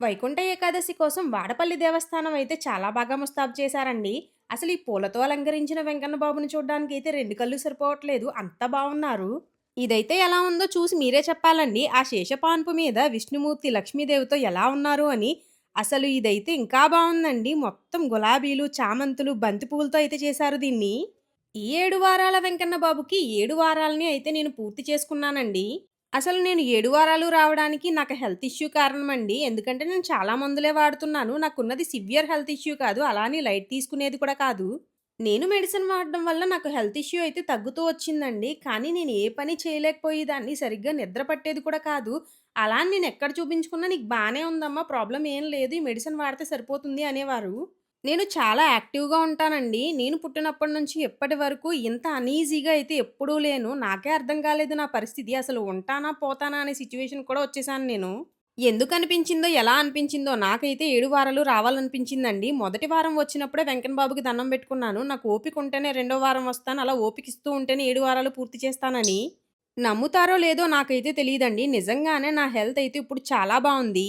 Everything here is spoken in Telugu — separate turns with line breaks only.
వైకుంఠ ఏకాదశి కోసం వాడపల్లి దేవస్థానం అయితే చాలా బాగా ముస్తాబు చేశారండి. అసలు ఈ పూలతో అలంకరించిన వెంకన్న బాబుని చూడ్డానికైతే 2 కళ్ళు సరిపోవట్లేదు. అంత బావున్నారు. ఇదైతే ఎలా ఉందో చూసి మీరే చెప్పాలండి. ఆ శేషపాన్పు మీద విష్ణుమూర్తి, లక్ష్మీదేవితో ఎలా ఉన్నారు అని. అసలు ఇదైతే ఇంకా బావుందండి. మొత్తం గులాబీలు, చామంతులు, బంతి పువ్వులతో అయితే చేశారు దీన్ని. ఈ 7 వారాల వెంకన్న బాబుకి 7 వారాలని అయితే నేను పూర్తి చేసుకున్నానండి. అసలు నేను 7 వారాలు రావడానికి నాకు హెల్త్ ఇష్యూ కారణమండి. ఎందుకంటే నేను చాలా మందులే వాడుతున్నాను. నాకున్నది సివియర్ హెల్త్ ఇష్యూ కాదు. అలా అని లైట్ తీసుకునేది కూడా కాదు. నేను మెడిసిన్ వాడడం వల్ల నాకు హెల్త్ ఇష్యూ అయితే తగ్గుతూ వచ్చిందండి. కానీ నేను ఏ పని చేయలేకపోయేదాన్ని. సరిగ్గా నిద్ర పట్టేది కూడా కాదు. అలా అని నేనెక్కడ చూపించుకున్నా "నీకు బానే ఉందమ్మా. ప్రాబ్లమ్ ఏం లేదు. ఈ మెడిసిన్ వాడితే సరిపోతుంది" అనేవారు. నేను చాలా యాక్టివ్‌గా ఉంటానండి. నేను పుట్టినప్పటి నుంచి ఇప్పటి వరకు ఇంత అనీజీగా అయితే ఎప్పుడూ లేను. నాకే అర్థం కాలేదు నా పరిస్థితి. అసలు ఉంటానా? పోతానా? అనే సిట్యుయేషన్ కూడా వచ్చేసాను నేను. ఎందుకనిపించిందో, ఎలా అనిపించిందో నాకైతే 7 వారాలు రావాలనిపించిందండి. మొదటి వారం వచ్చినప్పుడే వెంకన్న బాబుకి దండం పెట్టుకున్నాను. నాకు ఓపిక ఉంటేనే రెండో వారం వస్తాను. అలా ఓపికిస్తూ ఉంటేనే 7 వారాలు పూర్తి చేస్తానని. నమ్ముతారో లేదో నాకైతే తెలీదండి. నిజంగానే నా హెల్త్ అయితే ఇప్పుడు చాలా బావుంది.